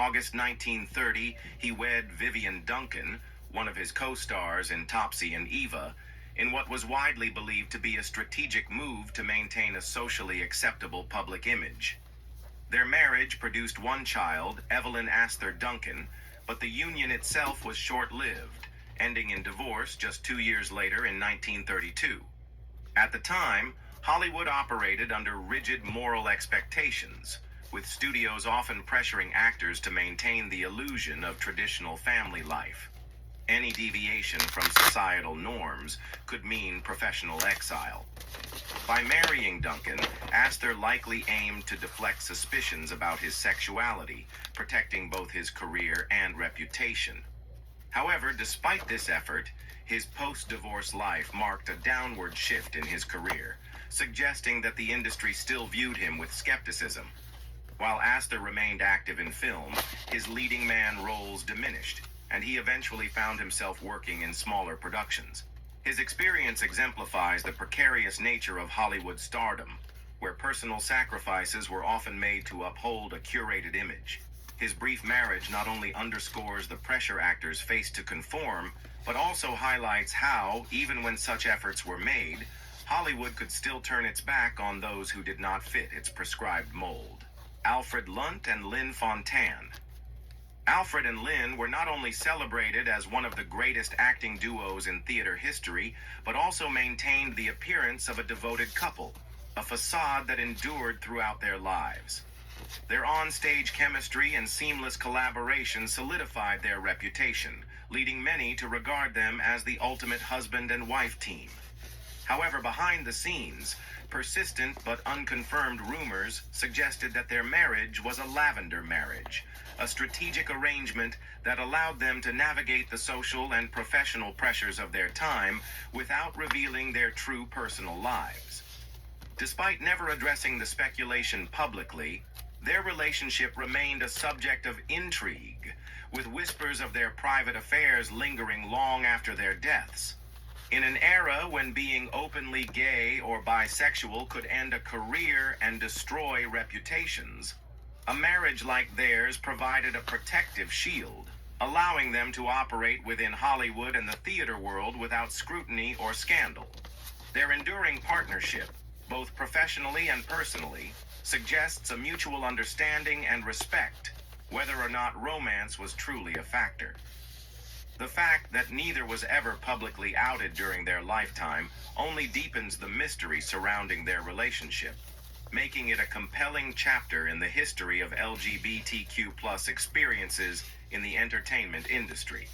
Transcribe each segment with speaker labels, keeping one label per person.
Speaker 1: August 1930, he wed Vivian Duncan, one of his co-stars in Topsy and Eva, in what was widely believed to be a strategic move to maintain a socially acceptable public image. Their marriage produced one child, Evelyn Astor Duncan, but the union itself was short-lived, ending in divorce just 2 years later in 1932. At the time, Hollywood operated under rigid moral expectations, with studios often pressuring actors to maintain the illusion of traditional family life. Any deviation from societal norms could mean professional exile. By marrying Duncan, Astor likely aimed to deflect suspicions about his sexuality, protecting both his career and reputation. However, despite this effort, his post-divorce life marked a downward shift in his career, suggesting that the industry still viewed him with skepticism. While Astor remained active in film, his leading man roles diminished, and he eventually found himself working in smaller productions. His experience exemplifies the precarious nature of Hollywood stardom, where personal sacrifices were often made to uphold a curated image. His brief marriage not only underscores the pressure actors faced to conform, but also highlights how, even when such efforts were made, Hollywood could still turn its back on those who did not fit its prescribed mold. Alfred Lunt and Lynn Fontanne. Alfred and Lynn were not only celebrated as one of the greatest acting duos in theater history, but also maintained the appearance of a devoted couple, a facade that endured throughout their lives. Their on-stage chemistry and seamless collaboration solidified their reputation, leading many to regard them as the ultimate husband and wife team. However, behind the scenes, persistent but unconfirmed rumors suggested that their marriage was a lavender marriage, a strategic arrangement that allowed them to navigate the social and professional pressures of their time without revealing their true personal lives. Despite never addressing the speculation publicly, their relationship remained a subject of intrigue, with whispers of their private affairs lingering long after their deaths. In an era when being openly gay or bisexual could end a career and destroy reputations, a marriage like theirs provided a protective shield, allowing them to operate within Hollywood and the theater world without scrutiny or scandal. Their enduring partnership, both professionally and personally, suggests a mutual understanding and respect, whether or not romance was truly a factor. The fact that neither was ever publicly outed during their lifetime only deepens the mystery surrounding their relationship, making it a compelling chapter in the history of LGBTQ+ experiences in the entertainment industry.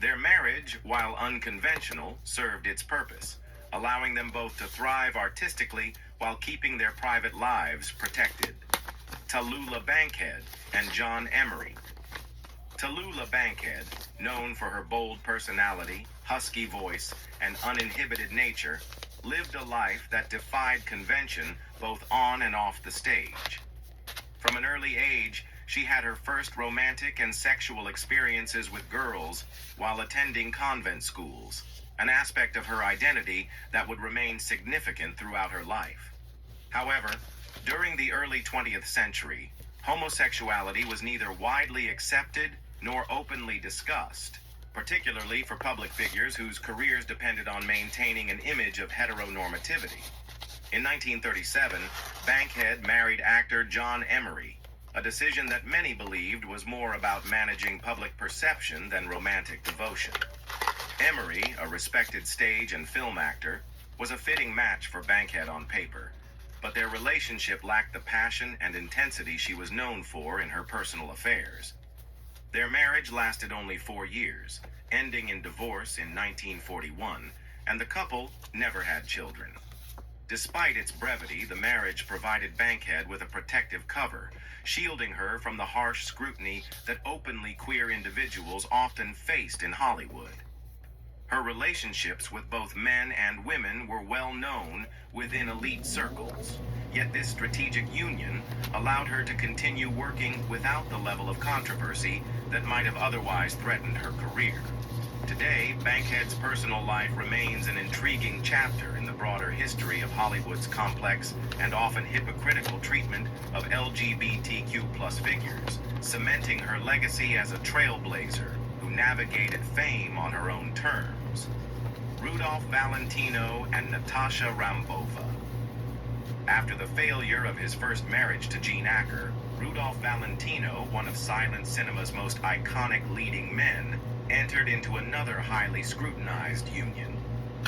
Speaker 1: Their marriage, while unconventional, served its purpose, allowing them both to thrive artistically while keeping their private lives protected. Tallulah Bankhead and John Emery. Tallulah Bankhead, known for her bold personality, husky voice, and uninhibited nature, lived a life that defied convention both on and off the stage. From an early age, she had her first romantic and sexual experiences with girls while attending convent schools, an aspect of her identity that would remain significant throughout her life. However, during the early 20th century, homosexuality was neither widely accepted nor openly discussed, particularly for public figures whose careers depended on maintaining an image of heteronormativity. In 1937, Bankhead married actor John Emery, a decision that many believed was more about managing public perception than romantic devotion. Emery, a respected stage and film actor, was a fitting match for Bankhead on paper, but their relationship lacked the passion and intensity she was known for in her personal affairs. Their marriage lasted only 4 years, ending in divorce in 1941, and the couple never had children. Despite its brevity, the marriage provided Bankhead with a protective cover, shielding her from the harsh scrutiny that openly queer individuals often faced in Hollywood. Her relationships with both men and women were well known within elite circles, yet this strategic union allowed her to continue working without the level of controversy that might have otherwise threatened her career. Today, Bankhead's personal life remains an intriguing chapter in the broader history of Hollywood's complex and often hypocritical treatment of LGBTQ+ figures, cementing her legacy as a trailblazer who navigated fame on her own terms. Rudolph Valentino and Natasha Rambova. After the failure of his first marriage to Gene Acker, Rudolph Valentino, one of silent cinema's most iconic leading men, entered into another highly scrutinized union,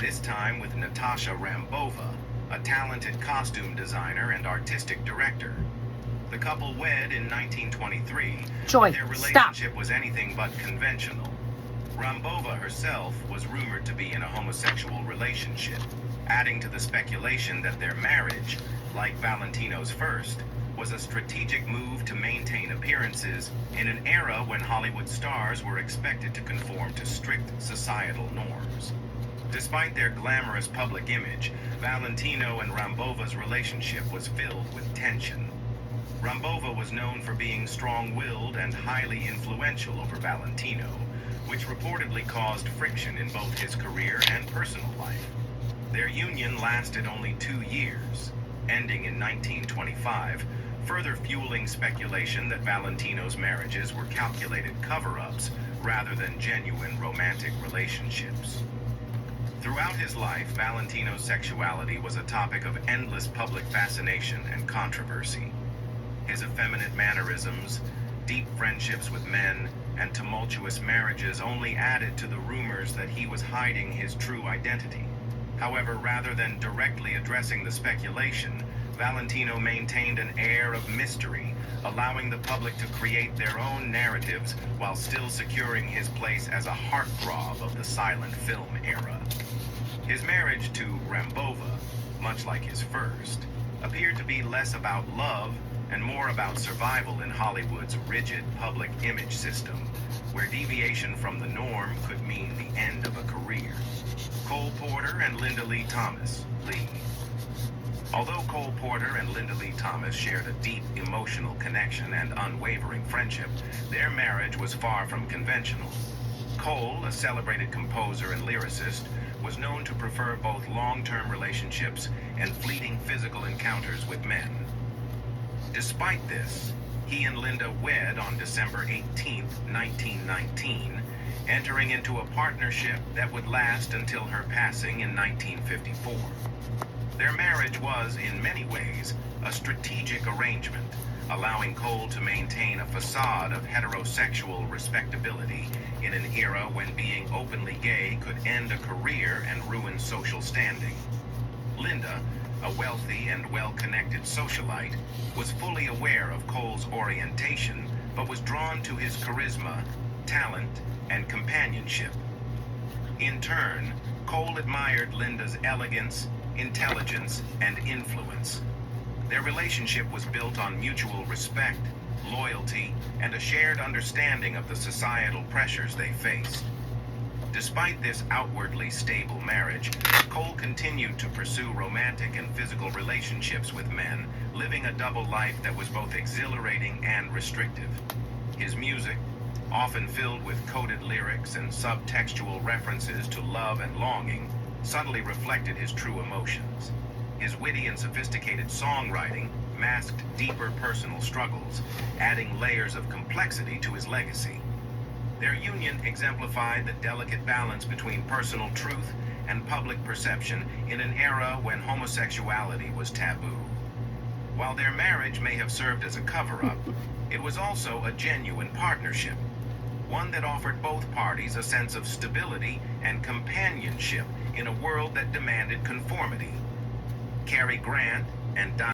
Speaker 1: this time with Natasha Rambova, a talented costume designer and artistic director. The couple wed in 1923,
Speaker 2: Joy,
Speaker 1: but their relationship was anything but conventional. Rambova herself was rumored to be in a homosexual relationship, adding to the speculation that their marriage, like Valentino's first, was a strategic move to maintain appearances in an era when Hollywood stars were expected to conform to strict societal norms. Despite their glamorous public image, Valentino and Rambova's relationship was filled with tension. Rambova was known for being strong-willed and highly influential over Valentino, which reportedly caused friction in both his career and personal life. Their union lasted only 2 years, ending in 1925, further fueling speculation that Valentino's marriages were calculated cover-ups rather than genuine romantic relationships. Throughout his life, Valentino's sexuality was a topic of endless public fascination and controversy. His effeminate mannerisms, deep friendships with men, and tumultuous marriages only added to the rumors that he was hiding his true identity. However, rather than directly addressing the speculation, Valentino maintained an air of mystery, allowing the public to create their own narratives while still securing his place as a heartthrob of the silent film era. His marriage to Rambova, much like his first, appeared to be less about love and more about survival in Hollywood's rigid public image system, where deviation from the norm could mean the end of a career. Cole Porter and Linda Lee Thomas, Lee. Although Cole Porter and Linda Lee Thomas shared a deep emotional connection and unwavering friendship, their marriage was far from conventional. Cole, a celebrated composer and lyricist, was known to prefer both long-term relationships and fleeting physical encounters with men. Despite this, he and Linda wed on December 18, 1919, entering into a partnership that would last until her passing in 1954. Their marriage was, in many ways, a strategic arrangement, allowing Cole to maintain a facade of heterosexual respectability in an era when being openly gay could end a career and ruin social standing. Linda, a wealthy and well-connected socialite, was fully aware of Cole's orientation, but was drawn to his charisma, talent, and companionship. In turn, Cole admired Linda's elegance, intelligence, and influence. Their relationship was built on mutual respect, loyalty, and a shared understanding of the societal pressures they faced. Despite this outwardly stable marriage, Cole continued to pursue romantic and physical relationships with men, living a double life that was both exhilarating and restrictive. His music, often filled with coded lyrics and subtextual references to love and longing, subtly reflected his true emotions. His witty and sophisticated songwriting masked deeper personal struggles, adding layers of complexity to his legacy. Their union exemplified the delicate balance between personal truth and public perception in an era when homosexuality was taboo. While their marriage may have served as a cover-up, it was also a genuine partnership, one that offered both parties a sense of stability and companionship in a world that demanded conformity. Cary Grant and